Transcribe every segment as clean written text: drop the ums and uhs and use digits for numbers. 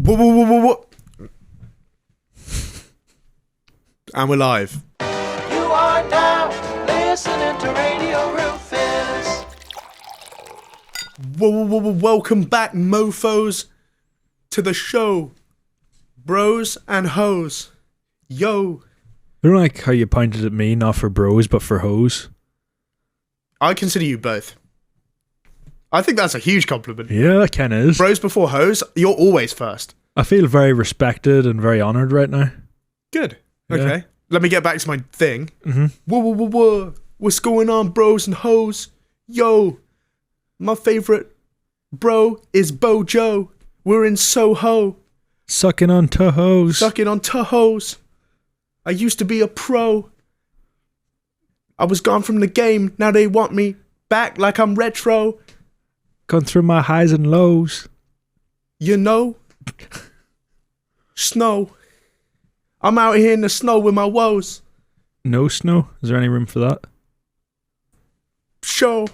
Whoa. And we're live. You are now listening to Radio Rufus. Whoa. Welcome back, mofos, to the show. Bros and hoes. Yo. I don't like how you pointed at me, not for bros, but for hoes. I consider you both. I think that's a huge compliment. Yeah, that kind of is. Bros before hoes, you're always first. I feel very respected and very honoured right now. Good. Yeah. Okay. Let me get back to my thing. Mm-hmm. Whoa. What's going on, bros and hoes? Yo. My favourite bro is Bojo. We're in Soho. Sucking on toes. Sucking on toes. I used to be a pro. I was gone from the game. Now they want me back like I'm retro. Gone through my highs and lows. You know? Snow. I'm out here in the snow with my woes. No snow? Is there any room for that? Show.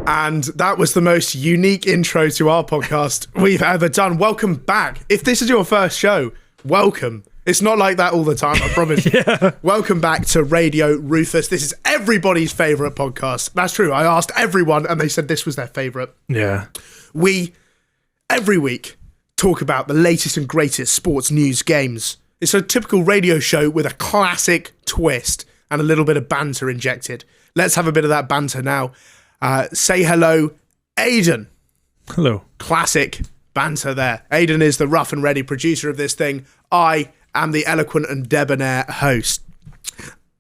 And that was the most unique intro to our podcast we've ever done. Welcome back. If this is your first show, welcome. It's not like that all the time, I promise. Yeah. Welcome back to Radio Rufus. This is everybody's favourite podcast. That's true. I asked everyone and they said this was their favourite. Yeah. We, every week, talk about the latest and greatest sports news games. It's a typical radio show with a classic twist and a little bit of banter injected. Let's have a bit of that banter now. Say hello, Aidan. Hello. Classic banter there. Aidan is the rough and ready producer of this thing. I am the eloquent and debonair host.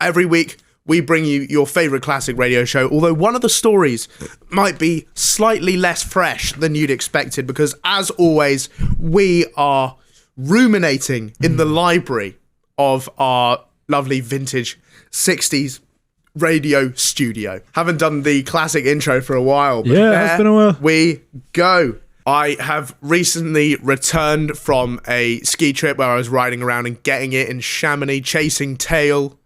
Every week, we bring you your favourite classic radio show, although one of the stories might be slightly less fresh than you'd expected, because as always, we are ruminating in the library of our lovely vintage 60s radio studio. Haven't done the classic intro for a while, but Yeah, it's been a while. we go. I have recently returned from a ski trip where I was riding around and getting it in Chamonix, chasing tail,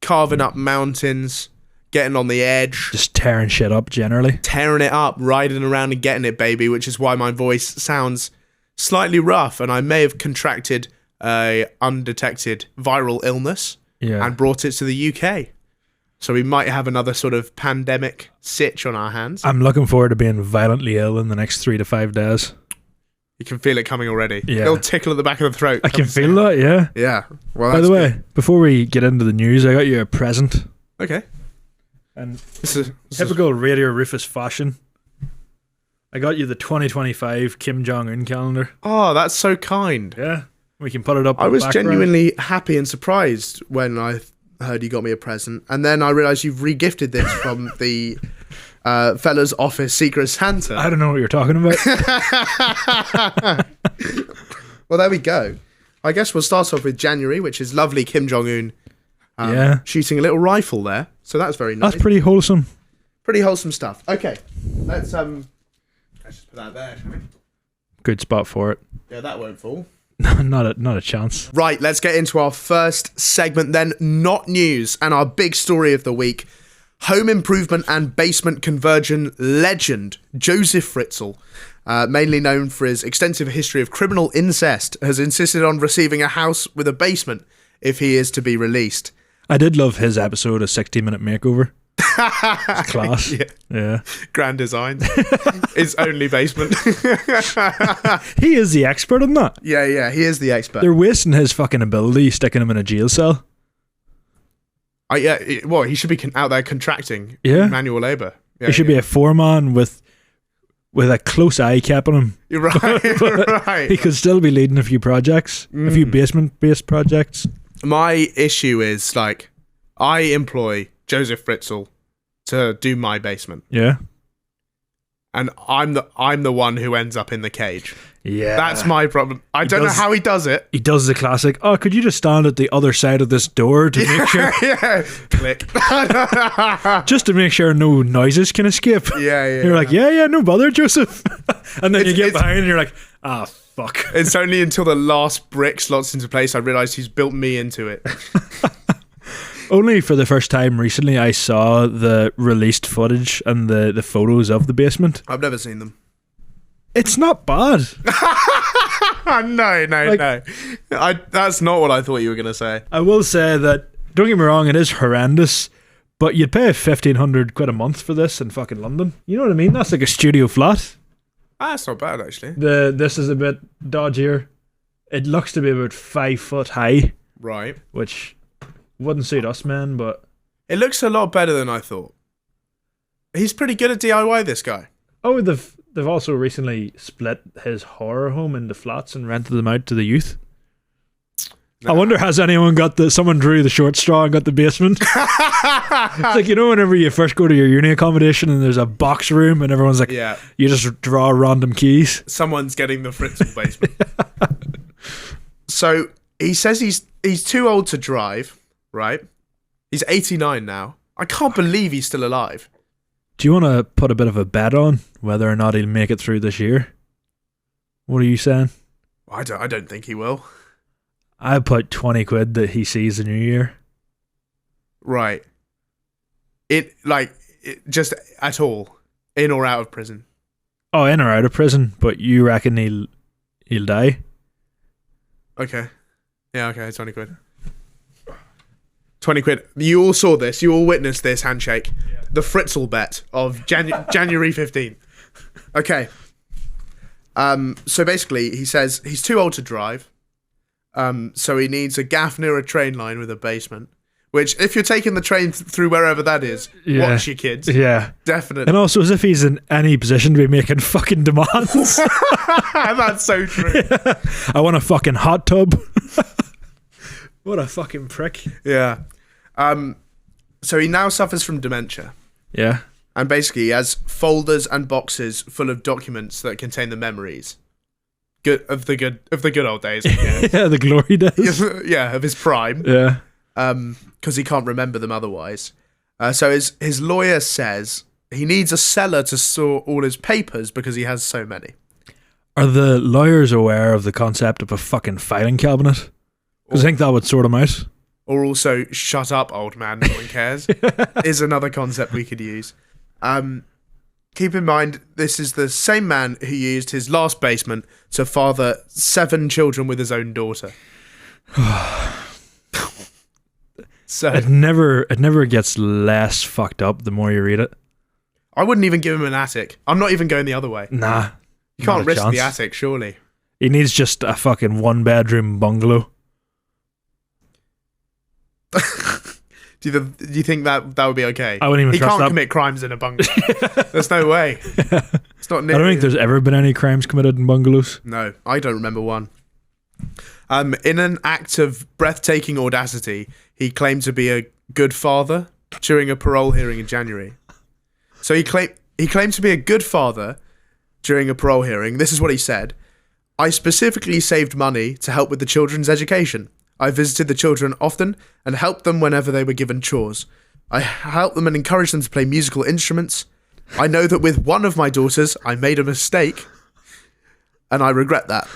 carving up mountains, getting on the edge. Just tearing shit up generally. Tearing it up, riding around and getting it, baby, which is why my voice sounds slightly rough, and I may have contracted a undetected viral illness and brought it to the UK. So we might have another sort of pandemic sitch on our hands. I'm looking forward to being violently ill in the next 3 to 5 days. You can feel it coming already. Yeah. It'll tickle at the back of the throat. I can feel that, yeah. Yeah. Well, By the way, good. before we get into the news, I got you a present. Okay. And This is typical Radio Rufus fashion. I got you the 2025 Kim Jong-un calendar. Oh, that's so kind. Yeah. We can put it up. I in the was background. genuinely happy and surprised when I heard you got me a present, and then I realised you've re-gifted this from the fella's office Secret Santa. I don't know what you're talking about. Well, there we go. I guess we'll start off with January, which is lovely Kim Jong-un shooting a little rifle there. So that's very nice. That's pretty wholesome. Pretty wholesome stuff. Okay, let's just put that there, shall we? Good spot for it. Yeah, that won't fall. not a chance. Right, let's get into our first segment then, not news, and our big story of the week. Home improvement and basement conversion legend Josef Fritzl, mainly known for his extensive history of criminal incest, has insisted on receiving a house with a basement if he is to be released. I did love his episode, A 60-Minute Makeover. It's class. Yeah. Grand design. His only basement. He is the expert on that. Yeah, he is the expert. They're wasting his fucking ability, sticking him in a jail cell. He should be out there contracting manual labour. Yeah, He should be a foreman with a close eye kept on him. You're right, right. He could still be leading a few projects, a few basement-based projects. My issue is, like, I employ Josef Fritzl to do my basement. Yeah. And I'm the one who ends up in the cage. Yeah. That's my problem. I don't know how he does it. He does the classic, oh, could you just stand at the other side of this door to make sure... Yeah. Click. just to make sure no noises can escape. Yeah. You're like, yeah, no bother, Joseph. And then you get behind and you're like, fuck. It's only until the last brick slots into place I realised he's built me into it. Only for the first time recently I saw the released footage and the photos of the basement. I've never seen them. It's not bad. No. That's not what I thought you were going to say. I will say that, don't get me wrong, it is horrendous, but you'd pay 1,500 quid a month for this in fucking London. You know what I mean? That's like a studio flat. That's not bad, actually. This is a bit dodgier. It looks to be about 5 foot high. Right. Which wouldn't suit us, man, but... It looks a lot better than I thought. He's pretty good at DIY, this guy. Oh, they've also recently split his horror home into flats and rented them out to the youth. I wonder, has anyone someone drew the short straw and got the basement? It's like, you know, whenever you first go to your uni accommodation and there's a box room and everyone's like, yeah, you just draw random keys. Someone's getting the Fritzl basement. So he says he's too old to drive, right? He's 89 now. I can't believe he's still alive. Do you want to put a bit of a bet on whether or not he'll make it through this year? What are you saying? I don't think he will. I put 20 quid that he sees the new year. Right. Just at all, in or out of prison. Oh, in or out of prison, but you reckon he'll die? Okay. Yeah, okay, 20 quid. 20 quid. You all saw this. You all witnessed this handshake. Yeah. The Fritzl bet of January 15th. Okay. So basically, he says he's too old to drive. So he needs a gaff near a train line with a basement. Which, if you're taking the train through wherever that is, watch your kids. Yeah. Definitely. And also, as if he's in any position to be making fucking demands. That's so true. Yeah. I want a fucking hot tub. What a fucking prick. Yeah. So he now suffers from dementia. Yeah. And basically he has folders and boxes full of documents that contain the memories of the good old days. Yeah, the glory days. Yeah, of his prime. Yeah. Because he can't remember them otherwise. So his lawyer says he needs a cellar to store all his papers because he has so many. Are the lawyers aware of the concept of a fucking filing cabinet? Because I think that would sort him out. Or also, shut up, old man, no one cares, is another concept we could use. Keep in mind, this is the same man who used his last basement to father 7 children with his own daughter. So it never gets less fucked up the more you read it. I wouldn't even give him an attic. I'm not even going the other way. Nah. You can't risk the attic, surely. He needs just a fucking 1-bedroom bungalow. Do you think that would be okay? I wouldn't even trust that. He can't commit crimes in a bungalow. There's no way. It's not. I don't think there's ever been any crimes committed in bungalows. No, I don't remember one. In an act of breathtaking audacity, he claimed to be a good father during a parole hearing in January. So he claimed to be a good father during a parole hearing. This is what he said: "I specifically saved money to help with the children's education. I visited the children often and helped them whenever they were given chores. I helped them and encouraged them to play musical instruments. I know that with one of my daughters, I made a mistake, and I regret that.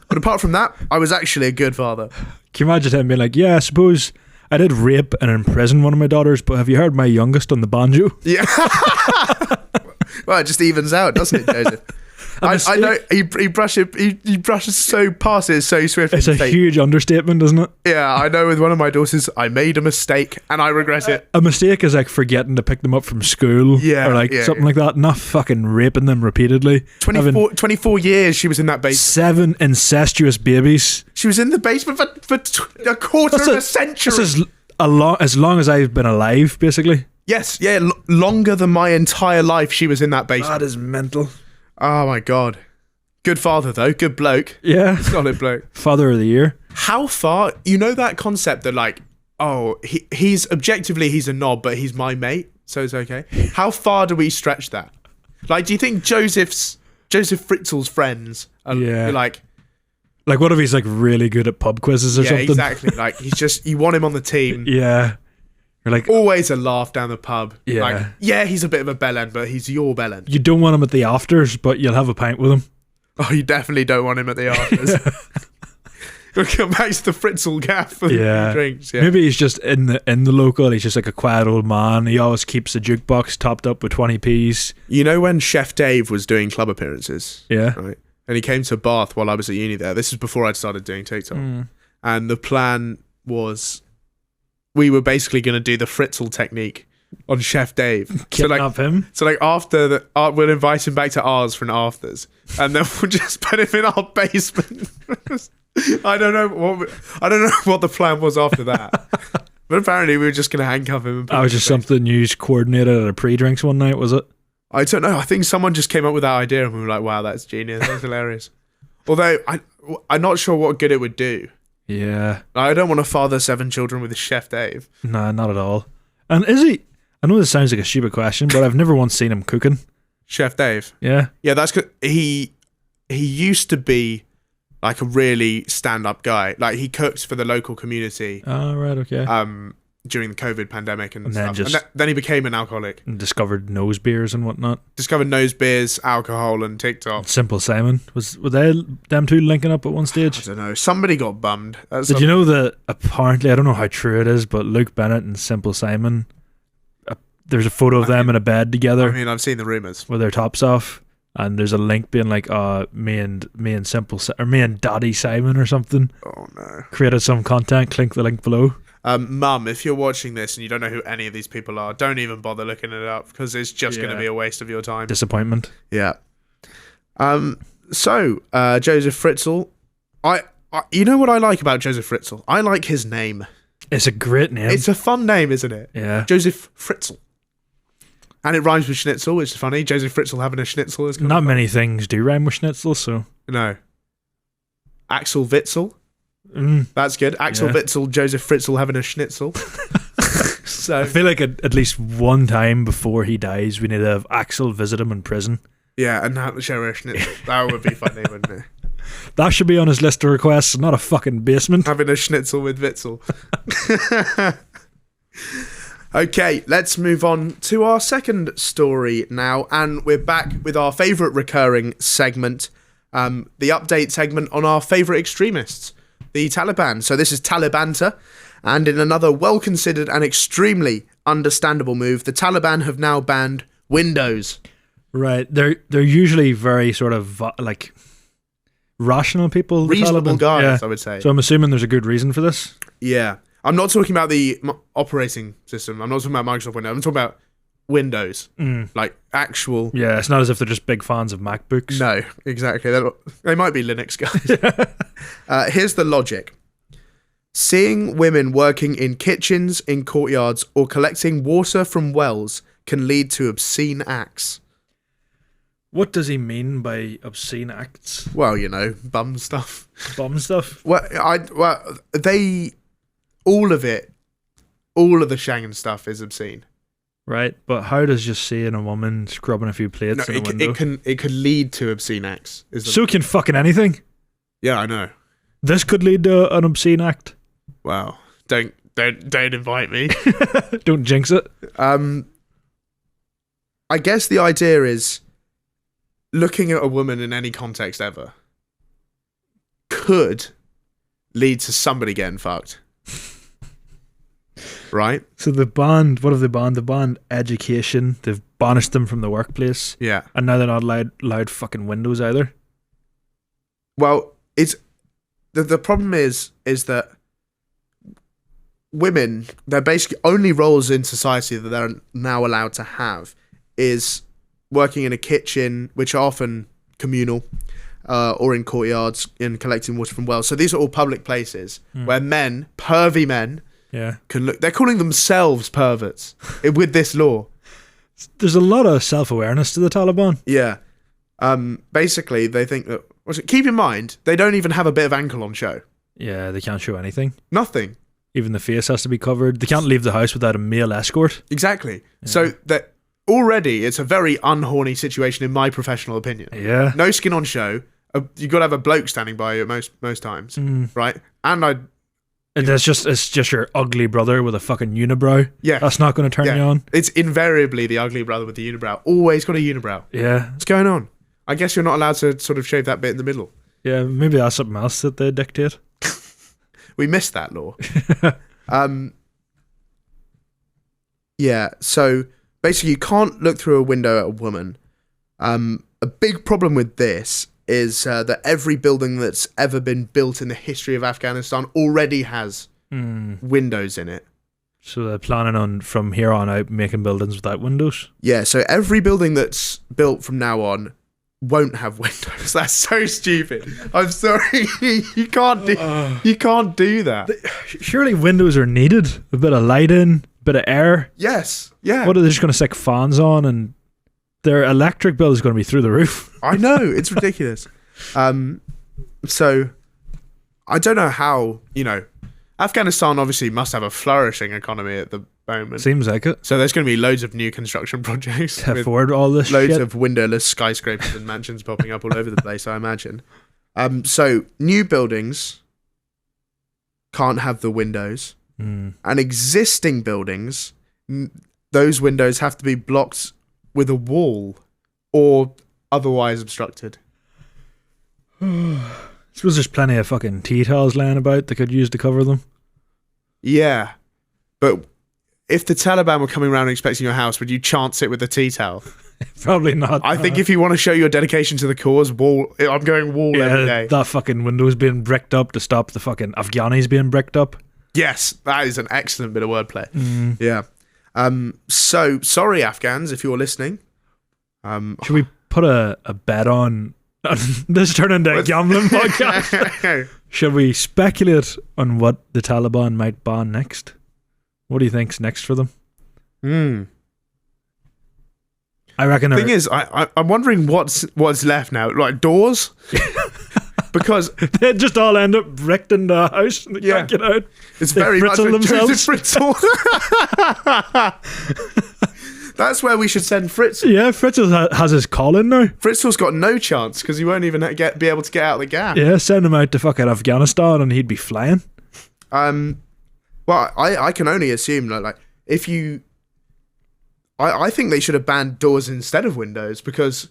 But apart from that, I was actually a good father." Can you imagine him being like, yeah, I suppose I did rape and imprison one of my daughters, but have you heard my youngest on the banjo? Yeah. Well, it just evens out, doesn't it, Joseph? I know he brushes so past it so swiftly. It's a huge understatement, isn't it? Yeah, I know with one of my daughters, I made a mistake and I regret it. A mistake is like forgetting to pick them up from school, or like something like that. Not fucking raping them repeatedly. 24 years she was in that basement. 7 incestuous babies. She was in the basement for a quarter of a century. This is as long as I've been alive, basically. Yes, yeah, longer than my entire life she was in that basement. That is mental. Oh my god. Good father though, good bloke. Yeah. Solid bloke. Father of the year. How far, you know that concept that like, oh, he's objectively he's a knob, but he's my mate, so it's okay. How far do we stretch that? Like, do you think Josef Fritzl's friends are like what if he's like really good at pub quizzes or something? Yeah, exactly. Like you want him on the team. Yeah. You're like, always a laugh down the pub. Yeah. Like, yeah, he's a bit of a bellend, but he's your bellend. You don't want him at the afters, but you'll have a pint with him. Oh, you definitely don't want him at the afters. We'll come back to the Fritzl gaff for the drinks. Yeah. Maybe he's just in the local. He's just like a quiet old man. He always keeps the jukebox topped up with 20p's. You know when Chef Dave was doing club appearances? Yeah. Right. And he came to Bath while I was at uni there. This is before I'd started doing TikTok. And the plan was we were basically going to do the Fritzl technique on Chef Dave. Kidnap him? So like after we'll invite him back to ours for an afters. And then we'll just put him in our basement. I don't know what the plan was after that. But apparently we were just going to handcuff him. And put That was just something you coordinated at a pre-drinks one night, was it? I don't know. I think someone just came up with that idea and we were like, wow, that's genius. That's hilarious. Although I'm not sure what good it would do. Yeah. I don't want to father 7 children with a Chef Dave. Nah, not at all. And is he... I know this sounds like a stupid question, but I've never once seen him cooking. Chef Dave? Yeah. Yeah, that's good. He used to be like a really stand-up guy. Like he cooked for the local community. Oh, right, okay. During the COVID pandemic and then stuff. Then he became an alcoholic. And discovered nose beers and whatnot. Discovered nose beers, alcohol, and TikTok. Simple Simon. Were they them two linking up at one stage? I don't know. Somebody got bummed. Did you know that apparently, I don't know how true it is, but Luke Bennett and Simple Simon, there's a photo of them in a bed together. I mean, I've seen the rumours. With their tops off. And there's a link being like, me and Daddy Simon or something. Oh no. Created some content, click the link below. Mum, if you're watching this and you don't know who any of these people are, don't even bother looking it up because it's just going to be a waste of your time. Disappointment. Yeah. So Josef Fritzl, I you know what I like about Josef Fritzl? I like his name. It's a great name. It's a fun name, isn't it? Yeah. Josef Fritzl. And it rhymes with schnitzel, which is funny. Josef Fritzl having a schnitzel is not many things do rhyme with schnitzel, so. No. Axel Witzel. That's good. Axel Witzel, Josef Fritzl having a schnitzel. So I feel like at least one time before he dies, we need to have Axel visit him in prison. Yeah, and have share a schnitzel. That would be funny, wouldn't it? That should be on his list of requests, not a fucking basement. Having a schnitzel with Witzel. Okay, let's move on to our second story now, and we're back with our favourite recurring segment, the update segment on our favourite extremists, the Taliban. So this is Talibanta, and in another well-considered and extremely understandable move, the Taliban have now banned Windows. Right, they're usually very sort of like rational people. Reasonable guys, I would say. So I'm assuming there's a good reason for this. Yeah. I'm not talking about the operating system. I'm not talking about Microsoft Windows. I'm talking about Windows. Like actual... Yeah, it's not as if they're just big fans of MacBooks. No, exactly. They might be Linux guys. Here's the logic. Seeing women working in kitchens, in courtyards, or collecting water from wells can lead to obscene acts. What does he mean by obscene acts? Well, you know, bum stuff. Bum stuff? All of it, all of the Schengen stuff is obscene. Right, but how does just seeing a woman scrubbing a few plates in a window? It could lead to obscene acts. So can fucking anything. Yeah, I know. This could lead to an obscene act. Wow. Don't invite me. Don't jinx it. I guess the idea is looking at a woman in any context ever could lead to somebody getting fucked. Right? So the banned, what have they banned? They banned education. They've banished them from the workplace. Yeah. And now they're not allowed fucking Windows either. Well, it's the problem is that women, they're basically only roles in society that they're now allowed to have is working in a kitchen, which are often communal, or in courtyards, in collecting water from wells. So these are all public places where men, pervy men, can look. They're calling themselves perverts with this law. There's a lot of self-awareness to the Taliban. Yeah. Basically, they think that... Keep in mind, they don't even have a bit of ankle on show. Yeah, they can't show anything. Nothing. Even the face has to be covered. They can't leave the house without a male escort. Exactly. Yeah. So that already it's a very unhorny situation in my professional opinion. Yeah. No skin on show. You got to have a bloke standing by you at most times, right? And it's just your ugly brother with a fucking unibrow. Yeah. That's not going to turn you on. It's invariably the ugly brother with the unibrow. Always got a unibrow. Yeah. What's going on? I guess you're not allowed to sort of shave that bit in the middle. Yeah, maybe that's something else that they dictate. We missed that law. Yeah, so basically you can't look through a window at a woman. A big problem with this is that every building that's ever been built in the history of Afghanistan already has windows in it. So they're planning on, from here on out, making buildings without windows? Yeah, so every building that's built from now on won't have windows. That's so stupid. I'm sorry. You can't do that. Surely windows are needed. A bit of light in, a bit of air. Yes. Yeah. What are they just going to stick fans on, and their electric bill is going to be through the roof? I know, it's ridiculous. So I don't know how, Afghanistan obviously must have a flourishing economy at the moment. Seems like it. So there's going to be loads of new construction projects. To afford all this loads shit. of windowless skyscrapers and mansions popping up all over the place, I imagine. So new buildings can't have the windows. And existing buildings, those windows have to be blocked with a wall or otherwise obstructed. I suppose there's plenty of fucking tea towels laying about they could use to cover them. Yeah. But if the Taliban were coming around and inspecting your house, would you chance it with a tea towel? Probably not. I think if you want to show your dedication to the cause, I'm going wall every day. That fucking window's being bricked up to stop the fucking Afghanis being bricked up. Yes, that is an excellent bit of wordplay. Yeah. So, sorry, Afghans, if you're listening. Should we put a bet on this turn into a gambling podcast? Should we speculate on what the Taliban might ban next? What do you think's next for them? I reckon. The thing is, I'm wondering what's left now. Like doors? Because they just all end up bricked in the house and they can't get out. It's they very much Fritzl like themselves. Josef Fritzl. That's where we should send Fritzl. Yeah, Fritzl has his call in now. Fritzl's got no chance because he won't even be able to get out of the gap. Yeah, send him out to fucking Afghanistan and he'd be flying. Well, I can only assume like if you, I think they should have banned doors instead of windows, because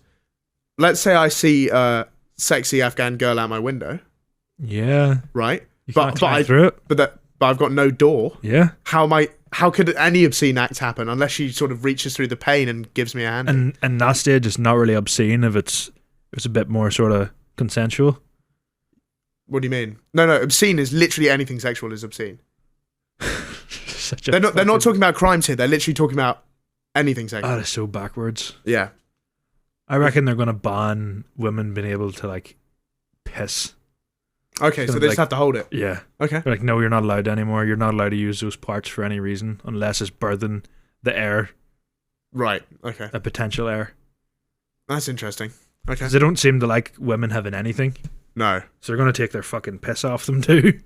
let's say I see a sexy Afghan girl out my window. Yeah. Right. You can't climb through it. But I've got no door. Yeah. How could any obscene act happen unless she sort of reaches through the pane and gives me a hand? And that stage is not really obscene if it's a bit more sort of consensual. What do you mean? No, obscene is literally anything sexual is obscene. They're not talking about crimes here. They're literally talking about anything sexual. That is so backwards. Yeah. I reckon they're going to ban women being able to like piss. Okay, so they just have to hold it. Yeah. Okay. They're like, no, you're not allowed anymore. You're not allowed to use those parts for any reason unless it's birthing the heir. Right. Okay. A potential heir. That's interesting. Okay. 'Cause they don't seem to like women having anything. No. So they're going to take their fucking piss off them too.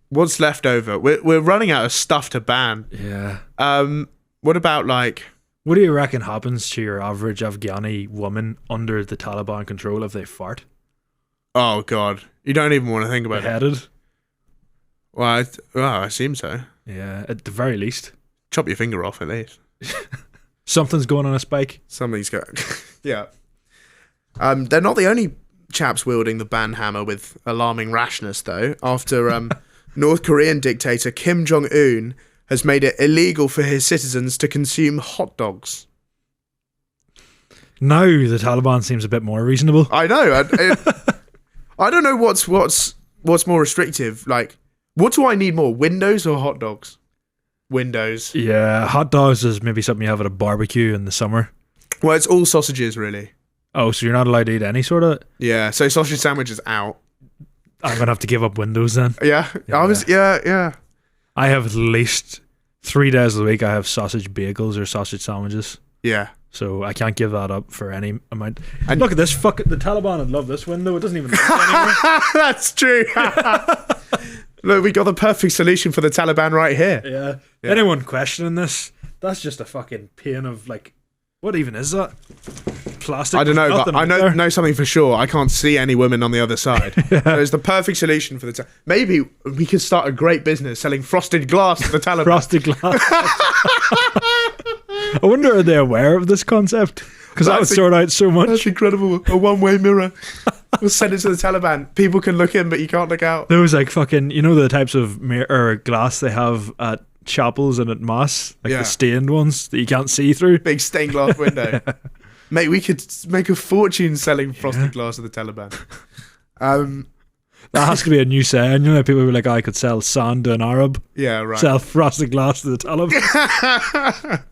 What's left over? We're running out of stuff to ban. Yeah. What about like? What do you reckon happens to your average Afghani woman under the Taliban control if they fart? Oh God, you don't even want to think about Beheaded? it. Well, I assume so. Yeah, at the very least. Chop your finger off at least. Something's going on a spike. Something's going. Yeah. They're not the only chaps wielding the ban hammer with alarming rashness, though. After North Korean dictator Kim Jong-un has made it illegal for his citizens to consume hot dogs. Now the Taliban seems a bit more reasonable. I know. I don't know what's more restrictive. Like, what do I need more, windows or hot dogs? Windows. Yeah, hot dogs is maybe something you have at a barbecue in the summer. Well, it's all sausages, really. Oh, so you're not allowed to eat any sort of... Yeah, so sausage sandwich is out. I'm going to have to give up windows then. Yeah. Yeah. I have at least 3 days of the week I have sausage bagels or sausage sandwiches. Yeah. So I can't give that up for any amount. And look at this. Fuck it. The Taliban would love this window. It doesn't even anymore. That's true. Look, we got the perfect solution for the Taliban right here. Yeah. Anyone questioning this? That's just a fucking pain of like, what even is that? Plastic? I don't know, but I know something for sure. I can't see any women on the other side. Yeah. So it's the perfect solution for the maybe we could start a great business selling frosted glass to the Taliban. Frosted glass. I wonder, are they aware of this concept? Because that would sort out so much. That's incredible. A one-way mirror. We'll send it to the Taliban. People can look in, but you can't look out. There was like fucking, you know, the types of mirror or glass they have at chapels and at mass, like the stained ones that you can't see through. Big stained glass window. Mate, we could make a fortune selling frosted glass to the Taliban. That has to be a new saying. You know, people were like, I could sell sand to an Arab. Yeah, right. Sell frosted glass to the Taliban.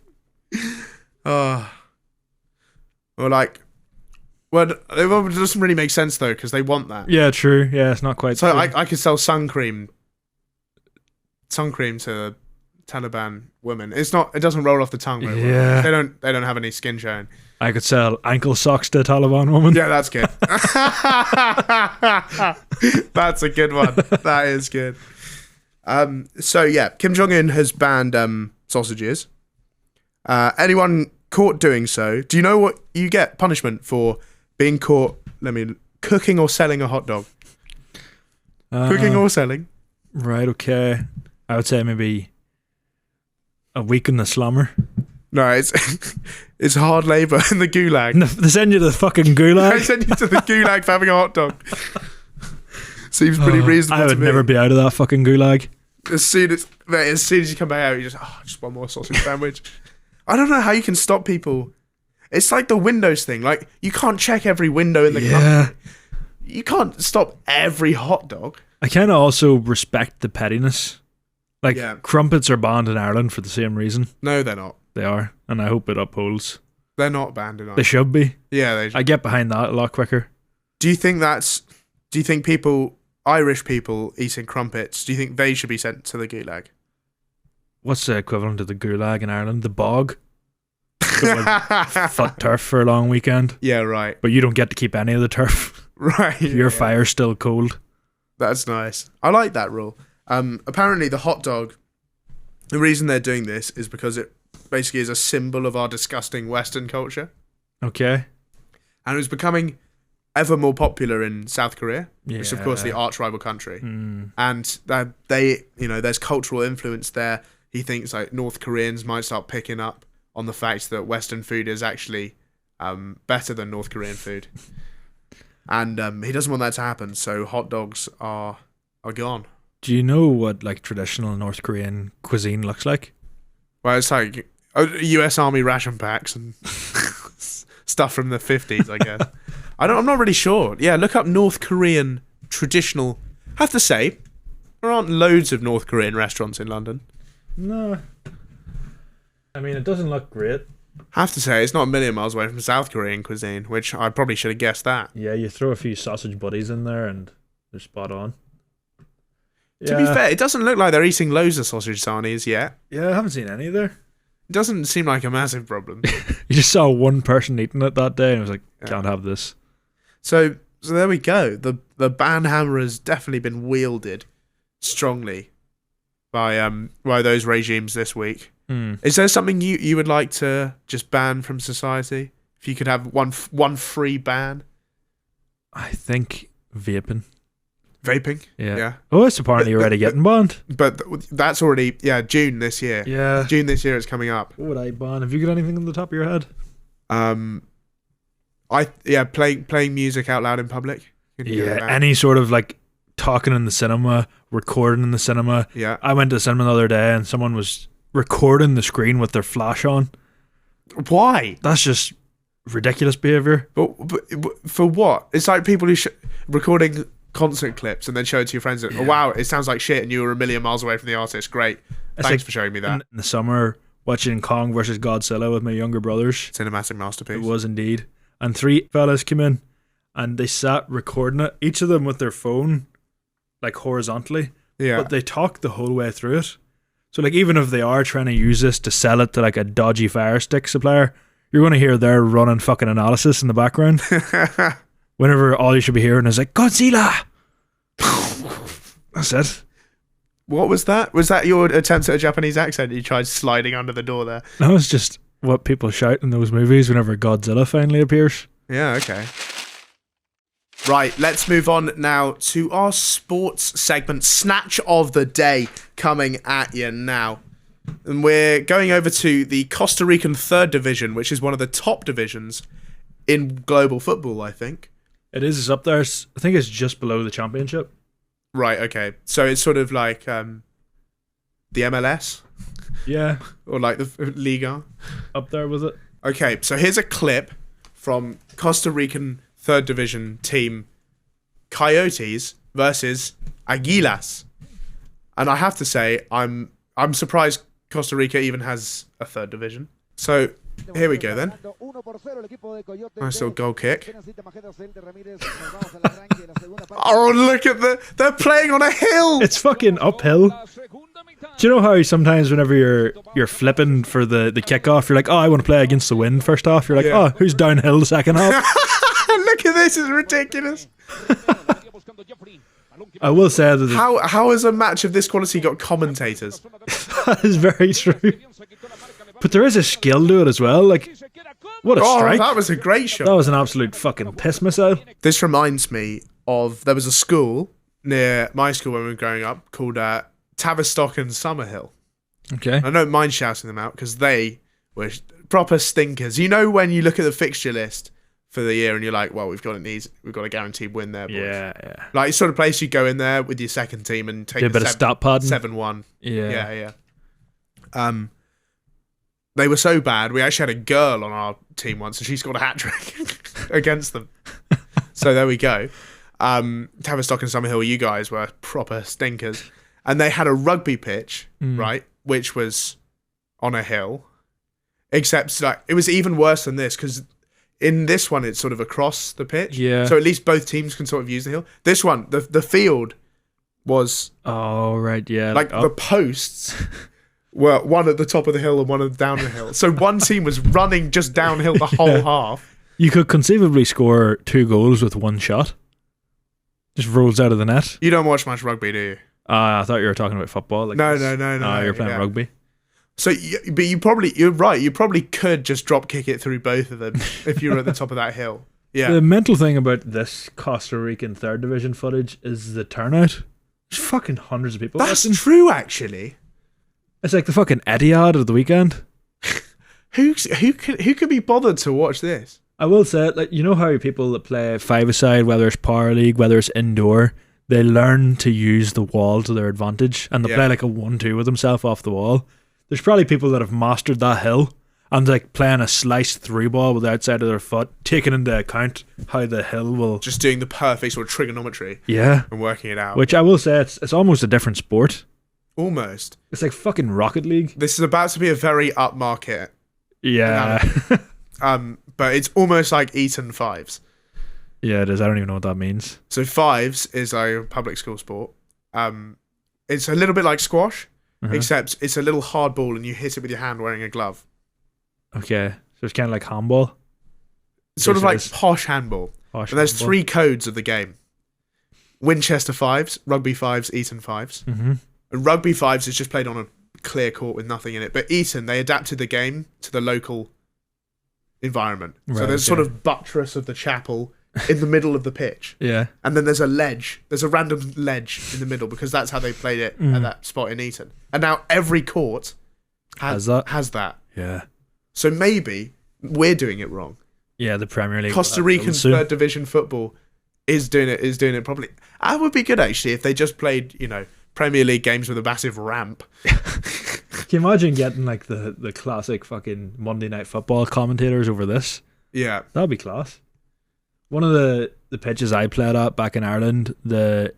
Oh. Well, it doesn't really make sense though, because they want that. Yeah, true. Yeah, it's not quite. So I could sell sun cream to Taliban women. It doesn't roll off the tongue very well. Yeah. They don't have any skin showing. I could sell ankle socks to a Taliban woman. Yeah, that's good. That's a good one. That is good. So yeah, Kim Jong-un has banned sausages. Anyone caught doing so, do you know what you get punishment for being caught cooking or selling a hot dog? Cooking or selling? Right, okay. I would say maybe a week in the slummer. No, it's hard labour in the gulag. No, they send you to the fucking gulag. They send you to the gulag for having a hot dog. Seems pretty reasonable. I would never be out of that fucking gulag. As soon as you come back out, you just one more sausage sandwich. I don't know how you can stop people. It's like the Windows thing. Like, you can't check every window in the country. You can't stop every hot dog. I kind of also respect the pettiness. Like, crumpets are banned in Ireland for the same reason. No, they're not. They are, and I hope it upholds. They're not banned in Ireland. They should be. Yeah, they should. I get behind that a lot quicker. Do you think Irish people eating crumpets, do you think they should be sent to the gulag? What's the equivalent of the gulag in Ireland? The bog? Foot turf for a long weekend. Yeah, right. But you don't get to keep any of the turf. Right. Your fire's still cold. That's nice. I like that rule. Apparently the hot dog, the reason they're doing this is because it basically is a symbol of our disgusting Western culture. Okay. And it was becoming ever more popular in South Korea, which is of course the arch rival country. And there's cultural influence there. He thinks like North Koreans might start picking up on the fact that Western food is actually better than North Korean food. And he doesn't want that to happen, so hot dogs are gone. Do you know what like traditional North Korean cuisine looks like? Well, it's like US Army ration packs and stuff from the 50s, I guess. I'm not really sure. Yeah, look up North Korean traditional. I have to say, there aren't loads of North Korean restaurants in London. No. I mean, it doesn't look great. I have to say, it's not a million miles away from South Korean cuisine, which I probably should have guessed that. Yeah, you throw a few sausage buddies in there and they're spot on. To be fair, it doesn't look like they're eating loads of sausage sarnies yet. Yeah, I haven't seen any there. It doesn't seem like a massive problem. You just saw one person eating it that day and I was like, can't have this. So there we go. The ban hammer has definitely been wielded strongly by those regimes this week. Is there something you would like to just ban from society? If you could have one free ban? I think vaping. Vaping? Yeah. Oh, it's apparently already getting banned. But that's already, June this year. Yeah. June this year it's coming up. What would I ban? Have you got anything on the top of your head? Playing music out loud in public. Yeah, any sort of like talking in the cinema, recording in the cinema. Yeah. I went to the cinema the other day and someone was recording the screen with their flash on. Why? That's just ridiculous behaviour. But for what? It's like people who recording concert clips and then show it to your friends. Oh wow, it sounds like shit, and you were a million miles away from the artist. Great, thanks for showing me that. In the summer, watching Kong versus Godzilla with my younger brothers. Cinematic masterpiece. It was indeed. And 3 fellas came in, and they sat recording it. Each of them with their phone, like horizontally. Yeah. But they talked the whole way through it. So like even if they are trying to use this to sell it to like a dodgy Fire Stick supplier, you're going to hear their running fucking analysis in the background. Whenever all you should be hearing is like, Godzilla! That's it. What was that? Was that your attempt at a Japanese accent? You tried sliding under the door there. That was just what people shout in those movies whenever Godzilla finally appears. Yeah, okay. Right, let's move on now to our sports segment, Snatch of the Day, coming at you now. And we're going over to the Costa Rican 3rd Division, which is one of the top divisions in global football, I think. It is. It's up there. I think it's just below the championship. Right, okay. So it's sort of like the MLS? Yeah. Or like the Liga? Up there with it. Okay, so here's a clip from Costa Rican 3rd Division team Coyotes versus Águilas. And I have to say, I'm surprised Costa Rica even has a 3rd Division. So here we go then. Nice little goal kick. Oh, look at they're playing on a hill. It's fucking uphill. Do you know how sometimes whenever you're flipping for the kickoff, you're like, oh, I want to play against the wind first half. You're like, oh, who's downhill the second half? Look at this, it's ridiculous. I will say that how has a match of this quality got commentators? that is very true. But there is a skill to it as well. Like, what a strike. That was a great shot. That was an absolute fucking piss missile. This reminds me of, there was a school near my school when we were growing up called Tavistock and Summerhill. Okay. I don't mind shouting them out because they were proper stinkers. You know when you look at the fixture list for the year and you're like, well, we've got a guaranteed win there, boys. Yeah. Like, it's sort of place you go in there with your second team and take a bit of stat padding. 7-1. Yeah. They were so bad, we actually had a girl on our team once and she scored a hat-trick against them. So there we go. Tavistock and Summerhill, you guys were proper stinkers. And they had a rugby pitch, right, which was on a hill. Except like it was even worse than this because in this one it's sort of across the pitch. Yeah. So at least both teams can sort of use the hill. This one, the field was... Oh, right, yeah. Like the posts... were one at the top of the hill and one down the hill. So one team was running just downhill the whole half. You could conceivably score 2 goals with one shot. Just rolls out of the net. You don't watch much rugby, do you? I thought you were talking about football. Like No. You're playing rugby. So, but you're right. You probably could just drop kick it through both of them if you were at the top of that hill. Yeah. The mental thing about this Costa Rican 3rd Division footage is the turnout. There's fucking hundreds of people. That's true, actually. It's like the fucking Etihad of the weekend. Who could be bothered to watch this? I will say, like, you know how people that play five-a-side, whether it's power league, whether it's indoor, they learn to use the wall to their advantage, and they play like a 1-2 with themselves off the wall. There's probably people that have mastered that hill and like playing a slice through ball with the outside of their foot, taking into account how the hill will just doing the perfect sort of trigonometry. Yeah, and working it out. Which I will say, it's almost a different sport. Almost. It's like fucking Rocket League. This is about to be a very upmarket. Yeah. But it's almost like Eton Fives. Yeah, it is. I don't even know what that means. So Fives is a public school sport. It's a little bit like squash, except it's a little hard ball and you hit it with your hand wearing a glove. Okay. So it's kind of like handball? Sort of like posh handball. And there's 3 codes of the game. Winchester Fives, Rugby Fives, Eton Fives. Mm-hmm. And Rugby Fives is just played on a clear court with nothing in it. But Eton, they adapted the game to the local environment. Right, so there's sort of buttress of the chapel in the middle of the pitch. Yeah. And then there's a ledge. There's a random ledge in the middle because that's how they played it at that spot in Eton. And now every court has that. Yeah. So maybe we're doing it wrong. Yeah, the Premier League. Costa Rican 3rd Division football is doing it properly. That would be good actually if they just played, Premier League games with a massive ramp. Can you imagine getting like the classic fucking Monday Night Football commentators over this? Yeah. That'd be class. One of the pitches I played at back in Ireland, the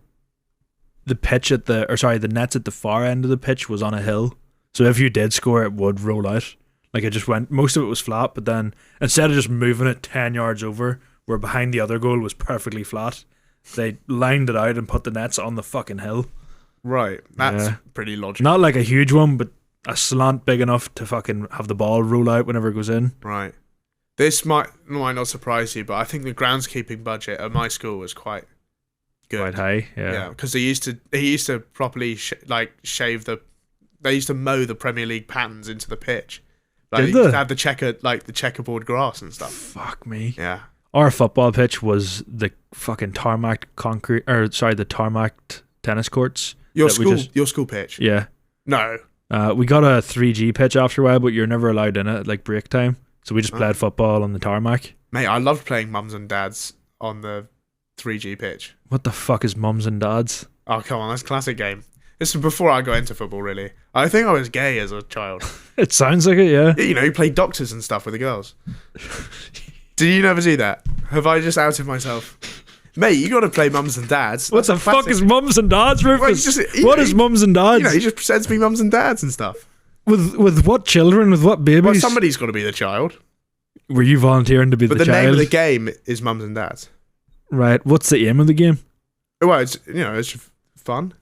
pitch the nets at the far end of the pitch was on a hill. So if you did score, it would roll out. Like it just went, most of it was flat, but then instead of just moving it 10 yards over, where behind the other goal was perfectly flat, they lined it out and put the nets on the fucking hill. Right, that's pretty logical. Not like a huge one, but a slant big enough to fucking have the ball roll out whenever it goes in. Right. This might not surprise you, but I think the groundskeeping budget at my school was quite good. Quite high, yeah. Yeah, because he used to properly shave they used to mow the Premier League patterns into the pitch. Like, Did they? Used to have the checkerboard grass and stuff. Fuck me. Yeah. Our football pitch was the fucking tarmac the tarmac tennis courts. Your school pitch? Yeah. No. We got a 3G pitch after a while, but you're never allowed in it at like break time. So we just played football on the tarmac. Mate, I loved playing mums and dads on the 3G pitch. What the fuck is mums and dads? Oh, come on, that's a classic game. This was before I got into football, really. I think I was gay as a child. It sounds like it, yeah. You know, you play doctors and stuff with the girls. Did you never see that? Have I just outed myself? Mate, you got to play mums and dads. What the fuck is mums and dads, Rufus? Well, what is mums and dads? You know, he just pretends to be mums and dads and stuff. With what children? With what babies? Well, somebody's got to be the child. Were you volunteering to be the child? But the name of the game is mums and dads. Right. What's the aim of the game? Well, it's fun.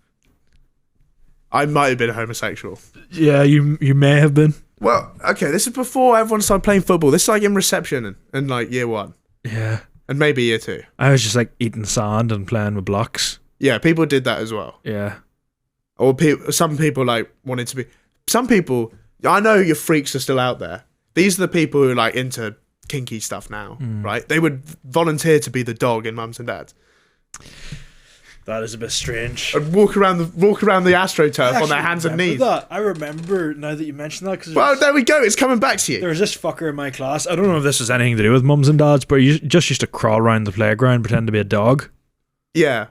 I might have been homosexual. Yeah, you may have been. Well, okay, this is before everyone started playing football. This is like in reception and like year 1. Yeah. And maybe year 2. I was just like eating sand and playing with blocks. Yeah, people did that as well. Yeah. Or some people like wanted to be. Some people, I know your freaks are still out there. These are the people who are like into kinky stuff now, right? They would volunteer to be the dog in mums and dads. That is a bit strange. And walk around the AstroTurf on their hands and knees. I remember now that you mentioned that. Well, there we go. It's coming back to you. There was this fucker in my class. I don't know if this has anything to do with mums and dads, but he just used to crawl around the playground, pretend to be a dog. Yeah.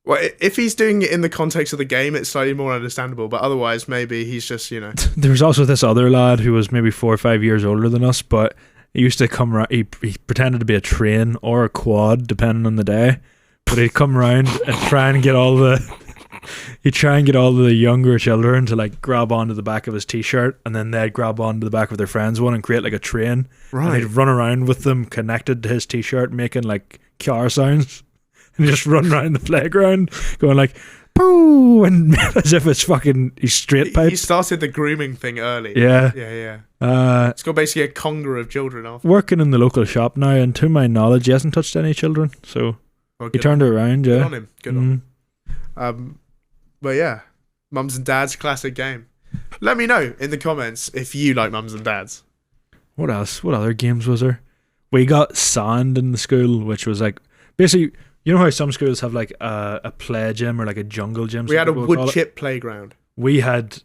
Well, if he's doing it in the context of the game, it's slightly more understandable. But otherwise, maybe he's just, There was also this other lad who was maybe 4 or 5 years older than us, but he used to come around. He pretended to be a train or a quad, depending on the day. But he'd come around and try and get all the younger children to like grab onto the back of his t-shirt, and then they'd grab onto the back of their friend's one and create like a train. Right. And he'd run around with them connected to his t-shirt, making like car sounds, and just run around the playground going like "poo" and as if it's fucking he's straight pipe. He started the grooming thing early. Yeah. It's got basically a conga of children off. Working in the local shop now, and to my knowledge, he hasn't touched any children. So. Well, He turned it around, yeah. Good on him. Good on him. But yeah, mums and dads, classic game. Let me know in the comments if you like mums and dads. What else? What other games was there? We got sand in the school, which was like basically, you know how some schools have like a play gym or like a jungle gym. We had a wood chip playground. We had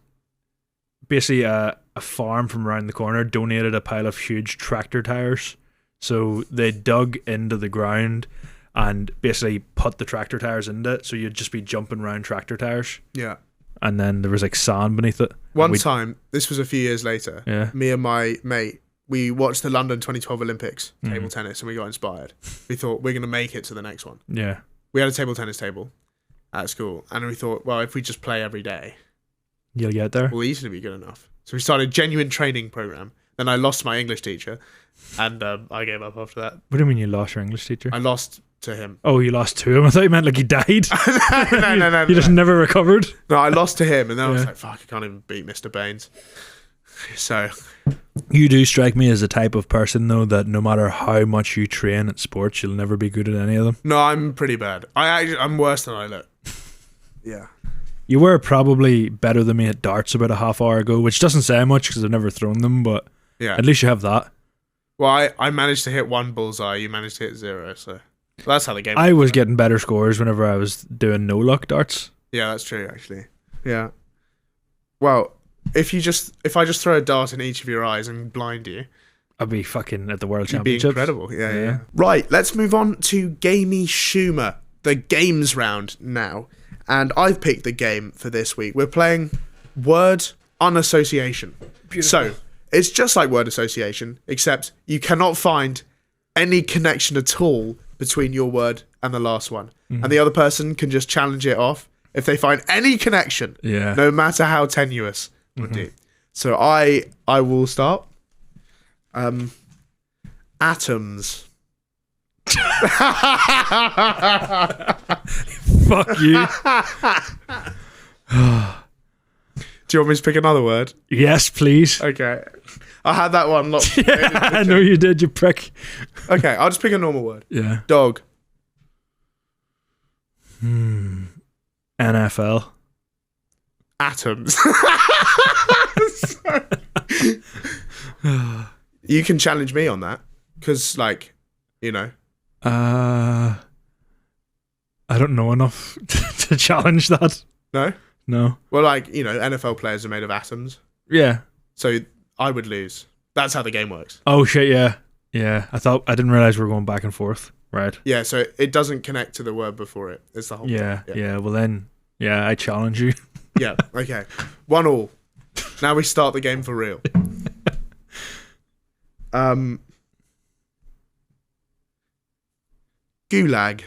basically a farm from around the corner donated a pile of huge tractor tires, so they dug into the ground and basically put the tractor tires into it, so you'd just be jumping around tractor tires. Yeah. And then there was like sand beneath it. One time, this was a few years later, Yeah. me and my mate, we watched the London 2012 Olympics, table tennis, and we got inspired. We thought, we're going to make it to the next one. Yeah. We had a table tennis table at school, and we thought, well, if we just play every day, You'll get there. we'll easily be good enough. So we started a genuine training program. Then I lost my English teacher, and I gave up after that. What do you mean you lost your English teacher? I lost to him. Oh, you lost to him? I thought you meant like he died. No. You just never recovered. No, I lost to him, and then I was Yeah. like, fuck, I can't even beat Mr. Baines. So, You do strike me as the type of person, though, that no matter how much you train at sports, you'll never be good at any of them. no, I'm pretty bad. I'm worse than I look. Yeah. You were probably better than me at darts about a half hour ago, which doesn't say much because I've never thrown them, but Yeah. at least you have that. Well, I managed to hit 1 bullseye. You managed to hit 0, so that's how the game I was works. getting better scores whenever I was doing no luck darts. Yeah, that's true, actually. Yeah. Well, if I just throw a dart in each of your eyes and blind you, I'd be fucking at the World you'd be Championships. incredible. Yeah, Yeah. yeah. Right, let's move on to Gamey Schumer, the games round now. And I've picked the game for this week. We're playing word unassociation. So, it's just like word association, except you cannot find any connection at all between your word and the last one. And the other person can just challenge it off if they find any connection, Yeah. no matter how tenuous would do. So I will start. Atoms. Fuck you. Do you want me to pick another word? Yes, please. Okay. I had that one locked. Yeah, I know you did, you prick. Okay, I'll just pick a normal word. Yeah. Dog. NFL. Atoms. You can challenge me on that. Because, like, you know. I don't know enough to challenge that. No? No. Well, like, you know, NFL players are made of atoms. Yeah. So I would lose. That's how the game works. Oh shit, yeah. Yeah. I didn't realise we were going back and forth. Right. Yeah, so it doesn't connect to the word before it. It's the whole Yeah. thing. Yeah. Well then, I challenge you. Yeah, okay. 1-1. Now we start the game for real. Gulag.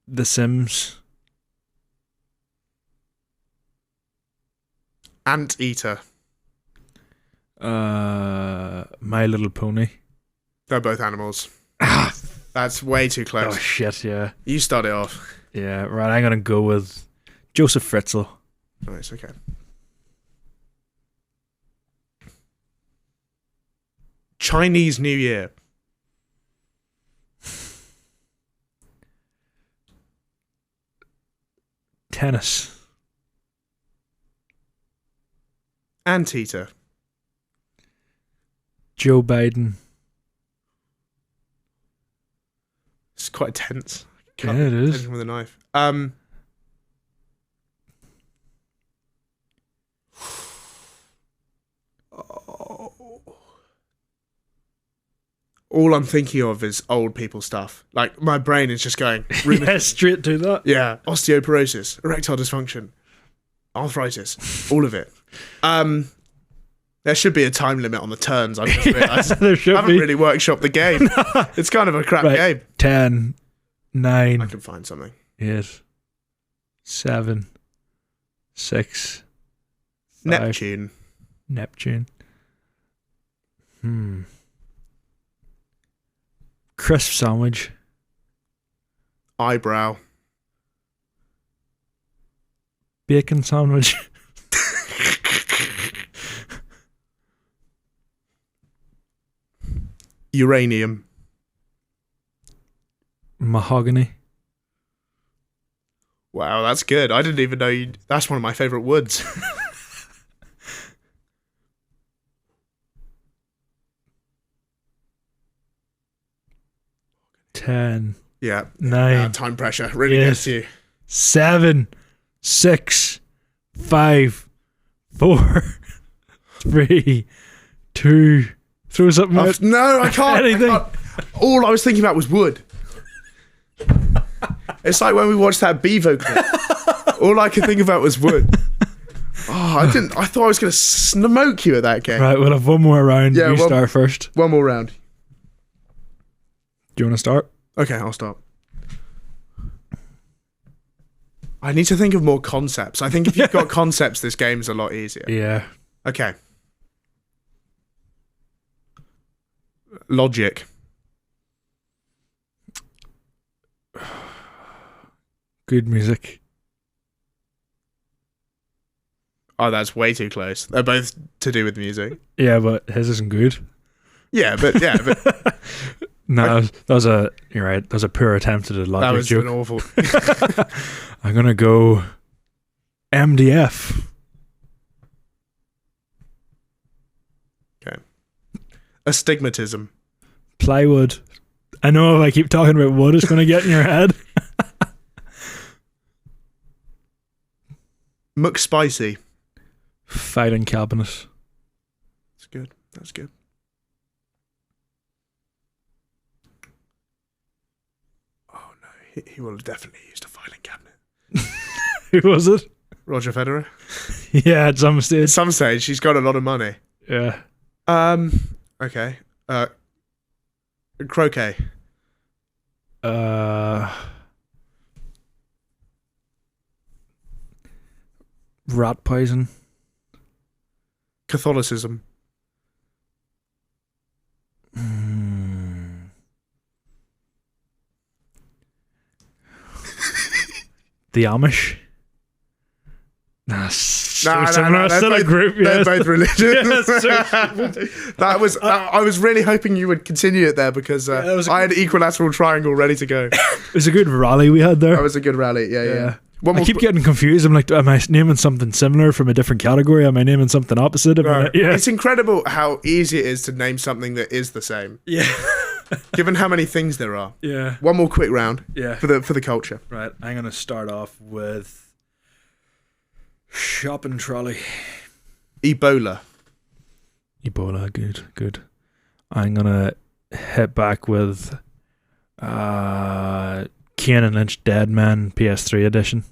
The Sims. Anteater. My Little Pony. They're both animals. That's way too Oh close. shit! Yeah. You start it off. Yeah. Right. I'm gonna go with Josef Fritzl. Nice, okay. Chinese New Year. Tennis. Anteater. Joe Biden. It's quite tense. Yeah, it is. Hit him with a knife. All I'm thinking of is old people stuff. Like, my brain is just going, Yeah, straight to that. yeah, osteoporosis, erectile dysfunction, arthritis, all of it. There should be a time limit on the turns, I've just realised. There should I haven't be. really workshopped the game. It's kind of a crap Right. game. 10, 9, I can find something. 8, 7, 6, 5. Neptune. Neptune. Crisp sandwich. Eyebrow. Bacon sandwich. Uranium. Mahogany. Wow, that's good. I didn't even know you. That's one of my favourite woods. Ten, Yeah. 9, Time pressure really Yes. gets you. 7, 6, 5, 4, 3, 2. Throw something out. No, I can't. Anything. I can't. All I was thinking about was wood. It's like when we watched that Bevo clip. All I could think about was wood. Oh, I didn't. I thought I was going to smoke you at that game. Right, we'll have one more round. Yeah, You one- start first. One more round. Do you want to start? Okay, I'll start. I need to think of more concepts. I think if you've got concepts, this game's a lot easier. Yeah. Okay. Logic. Good music. Oh, that's way too close. They're both to do with music. Yeah, but his isn't good. Yeah, but No, that was a. You're right. That was a poor attempt at a that logic was joke. an awful. I'm gonna go MDF. Okay. Astigmatism. Plywood. I know if I keep talking about wood, it's gonna get in your head. McSpicy. Fighting cabinet. That's good. That's good. Oh no, he will have definitely used a filing cabinet. Who was it? Roger Federer. Yeah, at some At stage. some stage, he's got a lot of money. Yeah. Okay. Croquet. Rat poison. Catholicism. The Amish. Nah, so similar. they're Still a both- group. They're Yeah. both religious. Yeah, so That was. I was really hoping you would continue it there because that was a I had equilateral triangle ready to go. It was a good rally we had there. That was a good rally. Yeah. One I more keep getting confused. I'm like, am I naming something similar from a different category? Am I naming something opposite? Right. Yeah. It's incredible how easy it is to name something that is the same, Yeah. given how many things there are. Yeah. One more quick round Yeah. for the culture. Right. I'm gonna start off with shopping trolley. Ebola. Ebola. Good. I'm gonna hit back with Kane and Lynch Dead Man PS3 edition.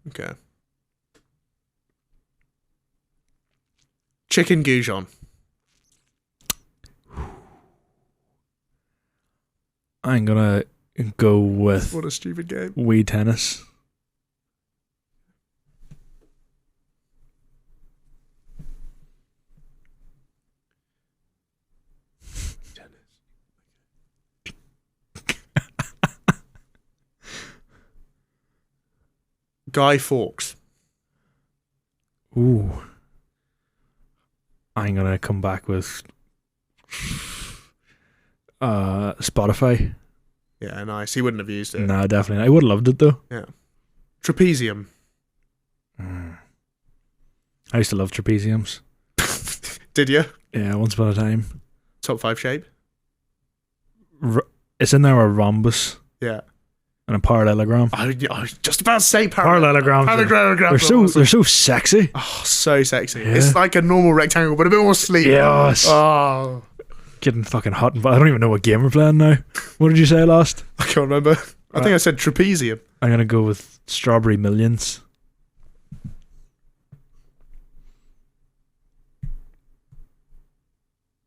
Okay. Chicken goujon. I'm gonna go with What a stupid game. Wii Tennis. Guy Fawkes. Ooh. I'm gonna come back with Spotify. Yeah, nice. He wouldn't have used it. No, definitely not. I would have loved it though. Yeah. Trapezium. I used to love trapeziums. Did you? Yeah, once upon a time. Top 5 shape? It's in there a rhombus Yeah. and a parallelogram. I was just about to say Parallelograms. Parallelograms. They're so sexy. Oh, so sexy. Yeah. It's like a normal rectangle, but a bit more sleek. Yes. Oh, Getting fucking hot. I don't even know what game we're playing now. What did you say last? I can't remember. I think I said trapezium. I'm gonna go with Strawberry Millions.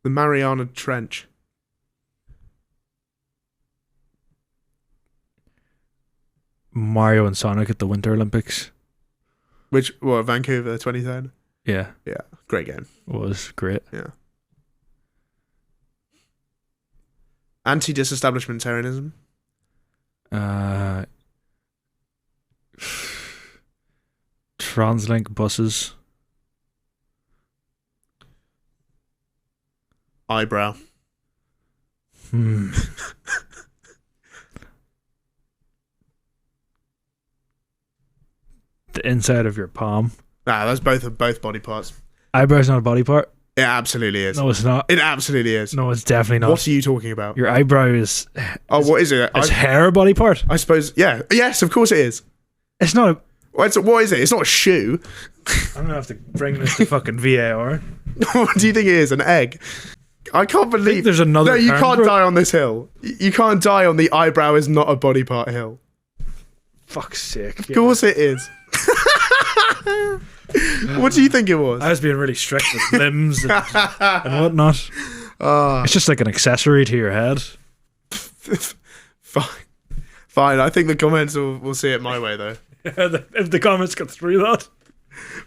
The Mariana Trench. Mario and Sonic at the Winter Olympics. Vancouver 2010? Yeah, Yeah, great game. was great. Yeah. Anti-disestablishmentarianism. Translink buses. Eyebrow. The inside of your palm. That's both body parts. Eyebrow's not a body part. It absolutely is. No, it's not. It absolutely is. No, it's definitely not. What are you talking about? Your eyebrow is. Oh, what is it? Is hair a body part? I suppose, yeah. Yes, of course it is. It's not a. What is it? It's not a shoe. I'm gonna have to bring this to fucking VAR. What do you think it is? An egg? I can't believe there's another No, you term can't for it. die on this hill. You can't die on the eyebrow is not a body part hill. Fuck's sake. Of course it is. What do you think it was? I was being really strict with limbs and whatnot. Ah, It's just like an accessory to your head. fine. I think the comments will see it my way though. If the comments get through that.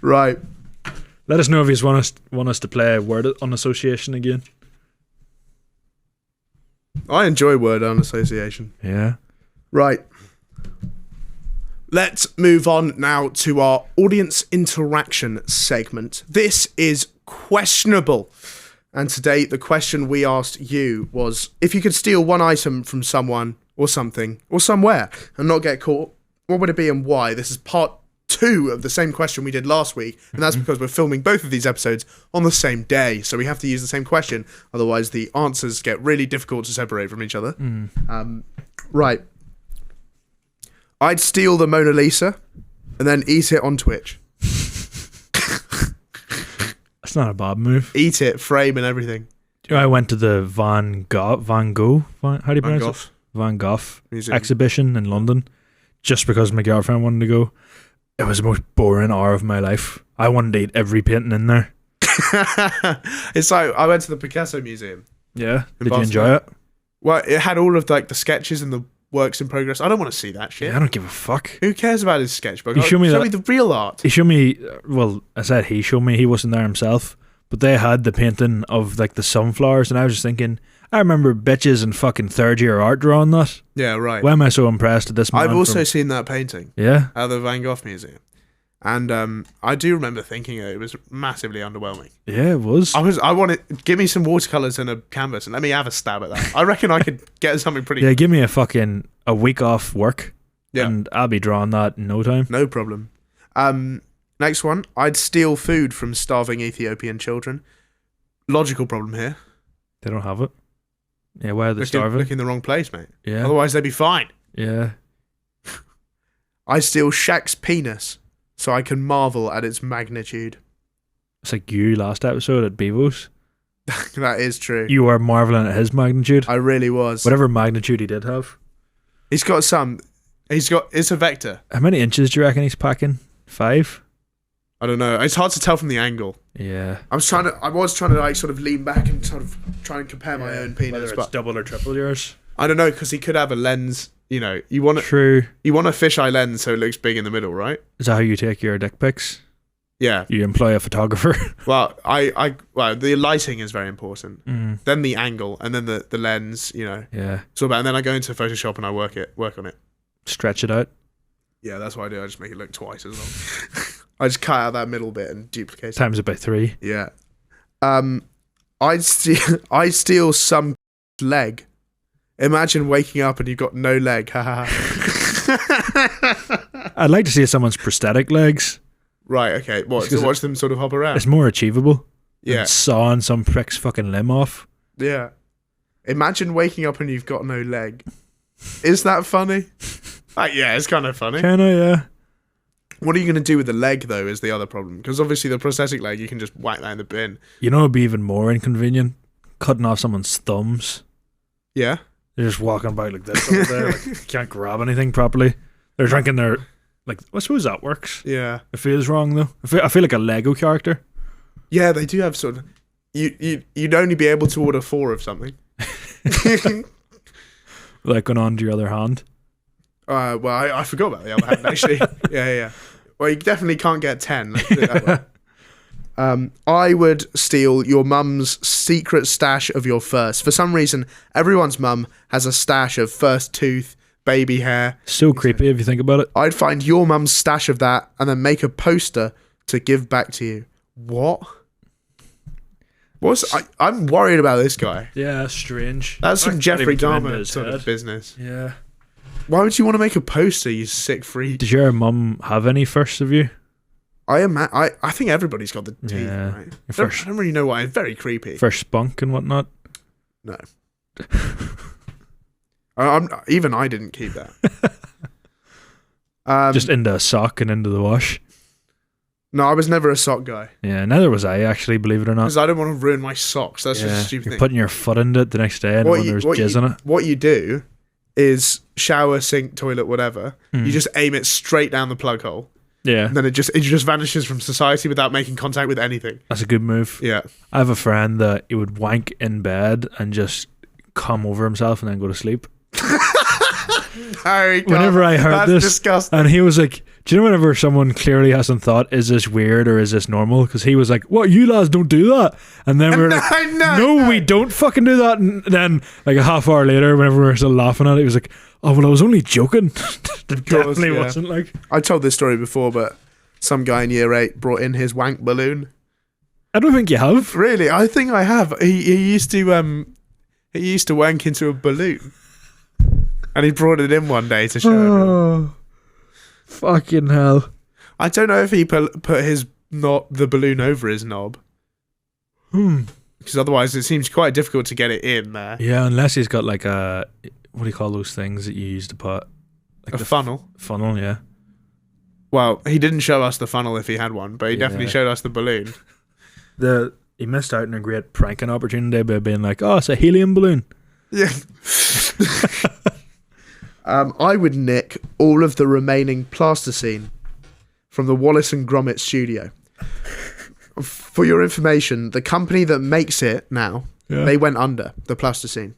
Right. Let us know if you want us to play word on association again. I enjoy word on association. Yeah. Right. Let's move on now to our audience interaction segment. This is questionable. And today, the question we asked you was, if you could steal one item from someone or something or somewhere and not get caught, what would it be and why? This is part 2 of the same question we did last week. And that's because we're filming both of these episodes on the same day. So we have to use the same question. Otherwise, the answers get really difficult to separate from each other. Right. I'd steal the Mona Lisa and then eat it on Twitch. That's not a bad move. Eat it, frame and everything. I went to the Van Gogh, how do you pronounce it? Van Gogh Museum. exhibition in London, just because my girlfriend wanted to go. It was the most boring hour of my life. I wanted to eat every painting in there. It's like I went to the Picasso Museum. Yeah. In Did you enjoy Barcelona. it? Well, it had all of like the sketches and the works in progress. I don't want to see that shit. Yeah, I don't give a fuck. Who cares about his sketchbook? You show me show that- me the real art. He showed me, well, I said he showed me, he wasn't there himself, but they had the painting of like the sunflowers, and I was just thinking, I remember bitches in fucking third year art drawing that. Yeah, right. Why am I so impressed at this man? I've also seen that painting Yeah. at the Van Gogh Museum. And I do remember thinking it was massively underwhelming. Yeah, it was. I wanted, give me some watercolors and a canvas and let me have a stab at that. I reckon I could get something pretty. Yeah, give me a week off work, Yeah. and I'll be drawing that in no time. No problem. Next one. I'd steal food from starving Ethiopian children. Logical problem here. They don't have it. Yeah, why are they Look starving? in the wrong place, mate. Yeah. Otherwise, they'd be fine. Yeah. I steal Shaq's penis so I can marvel at its magnitude. It's like you last episode at Bevo's. That is true. You are marveling at his magnitude. I really was. Whatever magnitude he did have. It's a vector. How many inches do you reckon he's packing? 5? I don't know. It's hard to tell from the angle. Yeah. I was trying to like sort of lean back and sort of try and compare my own penis, Whether it's but double or triple yours. I don't know because he could have a lens. You know, you want True. a fisheye lens so it looks big in the middle, right? Is that how you take your dick pics? Yeah. You employ a photographer. Well, well, the lighting is very important. Then the angle, and then the lens. You know. Yeah. And then I go into Photoshop and I work on it. Stretch it out. Yeah, that's what I do. I just make it look twice as long. I just cut out that middle bit and duplicate it. Times it by 3. Yeah. I'd steal some leg. Imagine waking up and you've got no leg. I'd like to see someone's prosthetic legs. Right, okay. What, to watch them sort of hop around? It's more achievable. Yeah. Than sawing some prick's fucking limb off. Yeah. Imagine waking up and you've got no leg. Is that funny? Yeah, it's kind of funny. Kinda, yeah. What are you going to do with the leg, though, is the other problem. Because obviously the prosthetic leg, you can just whack that in the bin. You know what would be even more inconvenient? Cutting off someone's thumbs. Yeah? They're just walking about like this over there. Like, can't grab anything properly. They're drinking their... Like, I suppose that works. Yeah. It feels wrong, though. I feel like a Lego character. Yeah, they do have sort of... You'd only be able to order 4 of something. Like going on to your other hand. Well, I forgot about the other hand, actually. Yeah. Well, you definitely can't get 10. Let's put it that way. I would steal your mum's secret stash of your first. For some reason, everyone's mum has a stash of first tooth, baby hair. So creepy if you think about it. I'd find your mum's stash of that and then make a poster to give back to you. What? I'm worried about this guy. Yeah, strange. That's some Jeffrey Dahmer sort of business. Yeah. Why would you want to make a poster, you sick freak? Did your mum have any firsts of you? I think everybody's got the teeth, Yeah. right? I don't really know why. It's very creepy. First spunk and whatnot? No. Even I didn't keep that. Just into a sock and into the wash? No, I was never a sock guy. Yeah, neither was I, actually, believe it or not. Because I don't want to ruin my socks. That's just a stupid You're thing. putting your foot into it the next day and when there's jizz in it. What you do is shower, sink, toilet, whatever. You just aim it straight down the plug hole. Yeah. And then it just vanishes from society without making contact with anything. That's a good move. Yeah. I have a friend that he would wank in bed and just come over himself and then go to sleep. Whenever I heard That's this, disgusting. and he was like, do you know whenever someone clearly hasn't thought, is this weird or is this normal? Because he was like, what, you lads don't do that? And then we were like, no, we don't fucking do that. And then like a half hour later, whenever we were still laughing at it, he was like, oh, well, I was only joking. It definitely wasn't like. I told this story before, but some guy in year 8 brought in his wank balloon. I don't think you have. Really? I think I have. He used to wank into a balloon. And he brought it in one day to show everyone. Fucking hell. I don't know if he put the balloon over his knob. Because otherwise it seems quite difficult to get it in there. Yeah, unless he's got like a, what do you call those things that you use to put? Like a funnel? Funnel, yeah. Well, he didn't show us the funnel if he had one, but he definitely showed us the balloon. He missed out on a great pranking opportunity by being like, oh, it's a helium balloon. Yeah. I would nick all of the remaining plasticine from the Wallace and Gromit studio. For your information, the company that makes it now, they went under, the plasticine.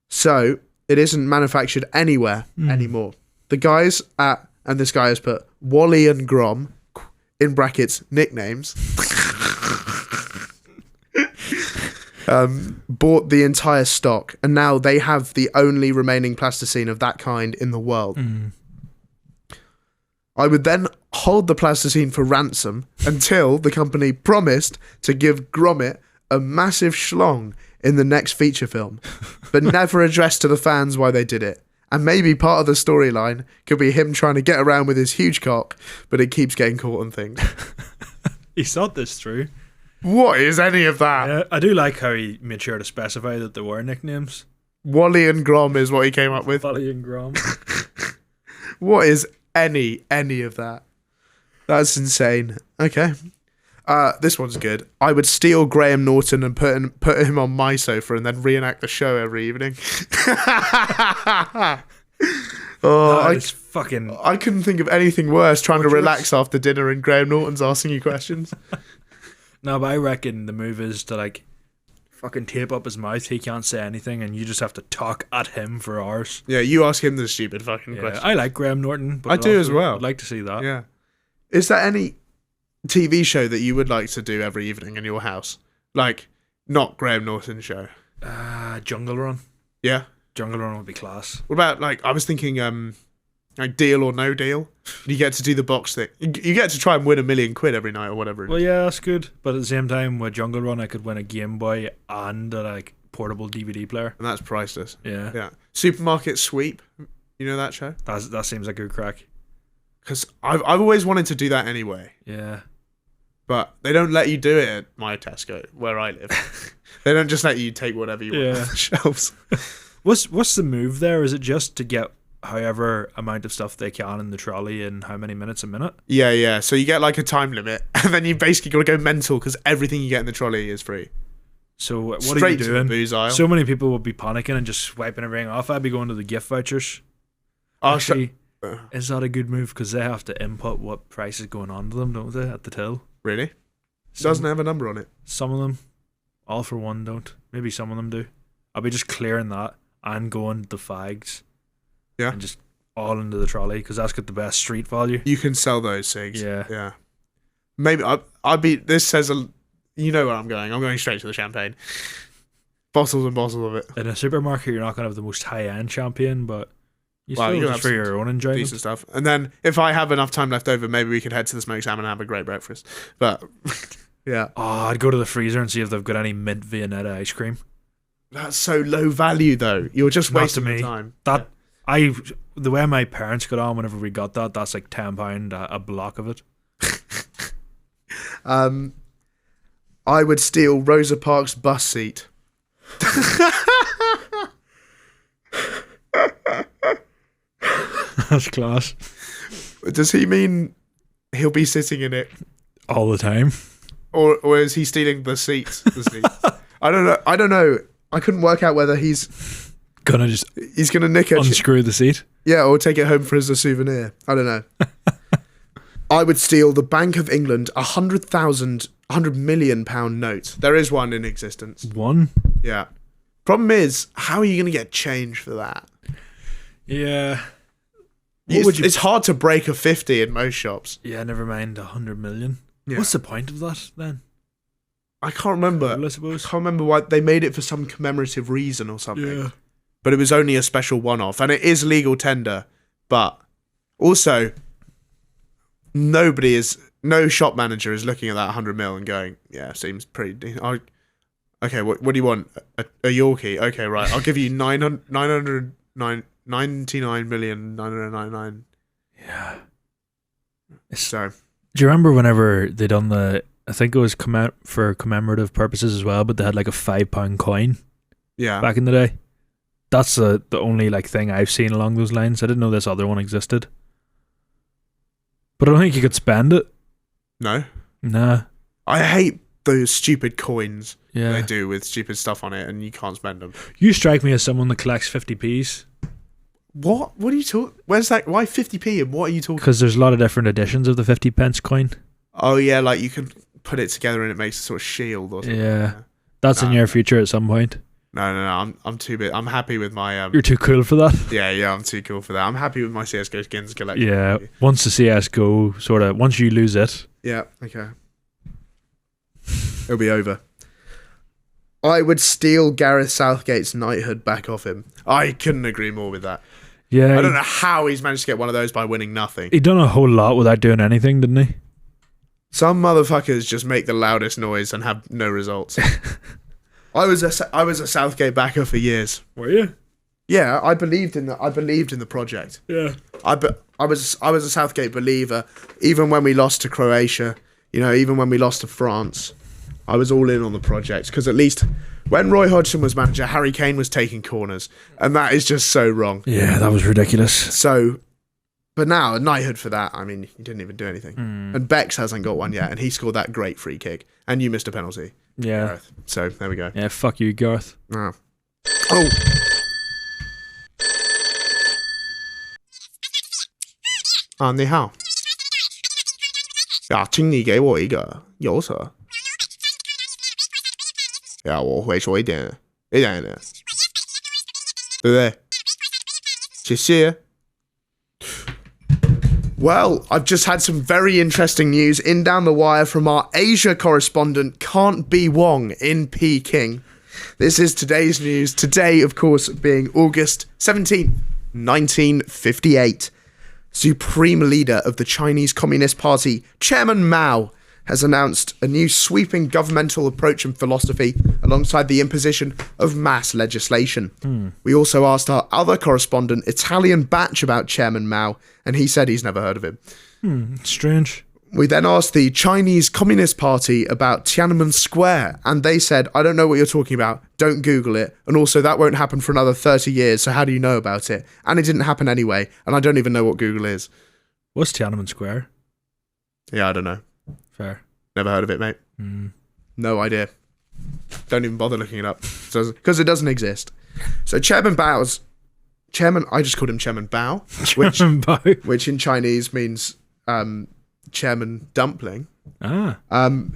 So it isn't manufactured anywhere anymore. The guys and this guy has put Wally and Grom, in brackets, nicknames, bought the entire stock, and now they have the only remaining plasticine of that kind in the world. I would then hold the plasticine for ransom until the company promised to give Gromit a massive schlong in the next feature film, but never addressed to the fans why they did it. And maybe part of the storyline could be him trying to get around with his huge cock, but it keeps getting caught on things. He thought this through. What is any of that? Yeah, I do like how he made sure to specify that there were nicknames. Wally and Grom is what he came up with. Wally and Grom. What is any of that? That's insane. Okay. This one's good. I would steal Graham Norton and put him on my sofa and then reenact the show every evening. I couldn't think of anything worse trying to relax after dinner and Graham Norton's asking you questions. No, but I reckon the move is to like fucking tape up his mouth. He can't say anything, and you just have to talk at him for hours. Yeah, you ask him the stupid fucking question. I like Graham Norton. But I do as well. I'd like to see that. Yeah. Is there any TV show that you would like to do every evening in your house? Like, not Graham Norton's show. Jungle Run. Yeah. Jungle Run would be class. What about, like, I was thinking, like Deal or No Deal? You get to do the box thing. You get to try and win £1 million every night or whatever. Well, yeah, that's good. But at the same time, with Jungle Run, I could win a Game Boy and a like portable DVD player. And that's priceless. Yeah. Yeah. Supermarket Sweep. You know that show? That seems like good crack. Because I've always wanted to do that anyway. Yeah. But they don't let you do it at my Tesco, where I live. They don't just let you take whatever you want off the shelves. What's the move there? Is it just to get however amount of stuff they can in the trolley in how many minutes a minute? Yeah. So you get like a time limit, and then you basically got to go mental because everything you get in the trolley is free. So what Straight are you to the doing? booze aisle. So many people would be panicking and just swiping everything off. I'd be going to the gift vouchers. Actually, is that a good move? Because they have to input what price is going on to them, don't they, at the till? Really? It doesn't have a number on it. Some of them, all for one, don't. Maybe some of them do. I'll be just clearing that and going to the fags. Yeah. And just all into the trolley because that's got the best street value. You can sell those cigs. Yeah. Maybe I'd be. This says you know where I'm going. I'm going straight to the champagne. Bottles and bottles of it. In a supermarket, you're not going to have the most high-end champagne, but you Well, still you'll just have for your own enjoyment. Decent stuff. And then if I have enough time left over, maybe we could head to the smoked salmon and have a great breakfast. But yeah. Oh, I'd go to the freezer and see if they've got any mint Viennetta ice cream. That's so low value though. You're just Not wasting to me. your time. The way my parents got on whenever we got that's like £10 a block of it. I would steal Rosa Parks' bus seat. That's class. Does he mean he'll be sitting in it All the time. or is he stealing the seats? I don't know. I couldn't work out whether he's Gonna just gonna nick it. unscrew the seat. Yeah, or take it home for as a souvenir. I don't know. I would steal the Bank of England £100 million note. There is one in existence. One? Yeah. Problem is, how are you going to get change for that? Yeah. It's hard to break a 50 in most shops. Yeah, never mind 100 million. Yeah. What's the point of that then? I can't remember. Cool, I suppose. I can't remember why they made it for some commemorative reason or something. Yeah. But it was only a special one-off, and it is legal tender. But also, no shop manager is looking at that 100 mil and going, yeah, seems pretty decent. Okay, what do you want? A Yorkie? Okay, right. I'll give you 99,999,999. Yeah. So, Do you remember whenever they done I think it was for commemorative purposes as well, but they had like a £5 coin yeah. back in the day? That's the only like thing I've seen along those lines. I didn't know this other one existed. But I don't think you could spend it. No? Nah. I hate those stupid coins Yeah. they do with stupid stuff on it and you can't spend them. You strike me as someone that collects 50p's. What? What are you talking? Where's that? Why 50p and what are you talking? Because there's a lot of different editions of the 50 pence coin. Oh yeah, like you can put it together and it makes a sort of shield or something. Yeah. That's in your future at some point. No. I'm too big. I'm happy with my. You're too cool for that. Yeah. I'm too cool for that. I'm happy with my CS:GO skins collection. Yeah. Once the CS:GO once you lose it. Yeah. Okay. It'll be over. I would steal Gareth Southgate's knighthood back off him. I couldn't agree more with that. Yeah. I don't know how he's managed to get one of those by winning nothing. He done a whole lot without doing anything, didn't he? Some motherfuckers just make the loudest noise and have no results. I was a Southgate backer for years. Were you? Yeah, I believed in the project. Yeah. I was a Southgate believer, even when we lost to Croatia. Even when we lost to France, I was all in on the project because at least when Roy Hodgson was manager, Harry Kane was taking corners, and that is just so wrong. Yeah, that was ridiculous. So But now, a knighthood for that, I mean, you didn't even do anything. And Bex hasn't got one yet, and he scored that great free kick. And you missed a penalty. Yeah. Gareth. So, there we go. Yeah, fuck you, Garth. Oh. Oh. 你好。呀，请你给我一个右手。呀，我会说一点，对不对？谢谢。Well, I've just had some very interesting news in down the wire from our Asia correspondent, Can't Be Wong, in Peking. This is today's news. Today, of course, being August 17th, 1958. Supreme leader of the Chinese Communist Party, Chairman Mao, has announced a new sweeping governmental approach and philosophy alongside the imposition of mass legislation. We also asked our other correspondent, Italian Batch, about Chairman Mao, and he said he's never heard of him. Strange. We then asked the Chinese Communist Party about Tiananmen Square, and they said, I don't know what you're talking about, don't Google it, and also that won't happen for another 30 years, so how do you know about it? And it didn't happen anyway, and I don't even know what Google is. What's Tiananmen Square? Yeah, I don't know. Fair. Never heard of it, mate. No idea. Don't even bother looking it up, because it doesn't exist. So Chairman Bao's... I just called him Chairman Bao, Chairman Bao. which in Chinese means... Chairman Dumpling.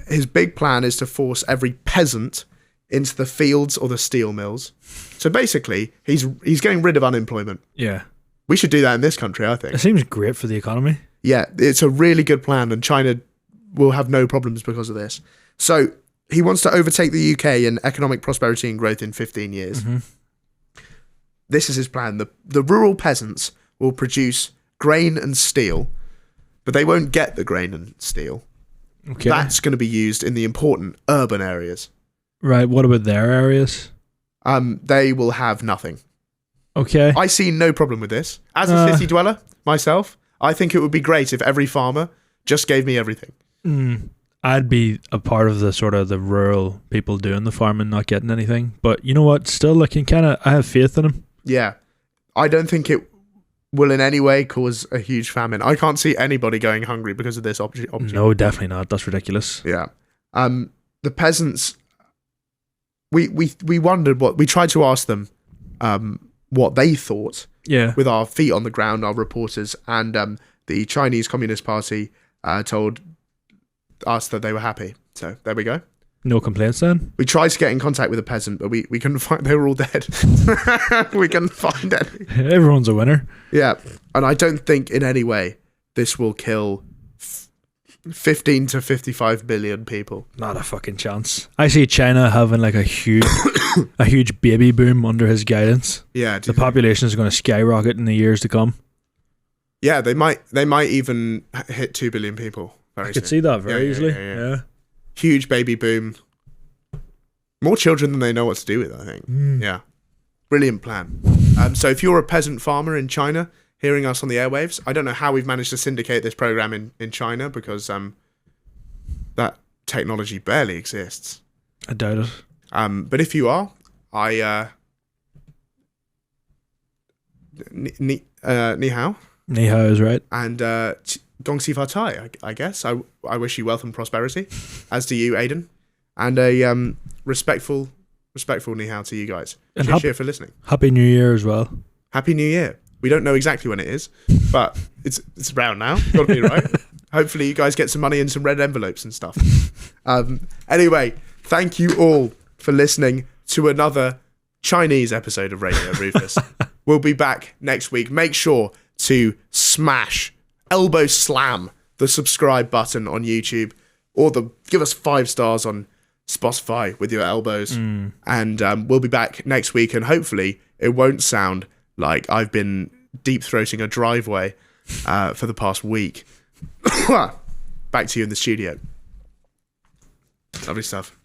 His big plan is to force every peasant into the fields or the steel mills. So basically, he's getting rid of unemployment. Yeah. We should do that in this country, I think. It seems great for the economy. Yeah, it's a really good plan, and China will have no problems because of this. So he wants to overtake the UK in economic prosperity and growth in 15 years. This is his plan. The rural peasants will produce grain and steel, but they won't get the grain and steel. Okay. That's going to be used in the important urban areas. Right, what about their areas? They will have nothing. Okay. I see no problem with this. As a city dweller, myself, I think it would be great if every farmer just gave me everything. I'd be a part of the sort of the rural people doing the farming, not getting anything. But you know what? Still, looking I have faith in them. Yeah. I don't think it will in any way cause a huge famine. I can't see anybody going hungry because of this opportunity. No, definitely not. That's ridiculous. Yeah. The peasants, we wondered we tried to ask them what they thought. Yeah. With our feet on the ground, our reporters, and the Chinese Communist Party told us that they were happy. So there we go. No complaints then? We tried to get in contact with a peasant, but we couldn't find. They were all dead. We couldn't find any. Everyone's a winner. Yeah, and I don't think in any way this will kill 15 to 55 billion people. Not a fucking chance. I see China having like a huge baby boom under his guidance. Yeah, the population is going to skyrocket in the years to come. Yeah, they might even hit 2 billion people. I could see that very easily. Yeah. Huge baby boom. More children than they know what to do with, I think. Yeah. Brilliant plan. So if you're a peasant farmer in China hearing us on the airwaves, I don't know how we've managed to syndicate this program in China because that technology barely exists. I doubt it. But if you are, ni hao. Ni hao is right. And Gong Si Fa Tai, I guess. I wish you wealth and prosperity, as do you, Aidan. And a respectful ni hao to you guys. And cheers for listening. Happy New Year as well. Happy New Year. We don't know exactly when it is, but it's around now. Got to be right. Hopefully you guys get some money in some red envelopes and stuff. Anyway, thank you all for listening to another Chinese episode of Radio Rufus. We'll be back next week. Make sure to elbow slam the subscribe button on YouTube, or give us 5 stars on Spotify with your elbows. And we'll be back next week, and hopefully it won't sound like I've been deep throating a driveway for the past week. Back to you in the studio. Lovely stuff.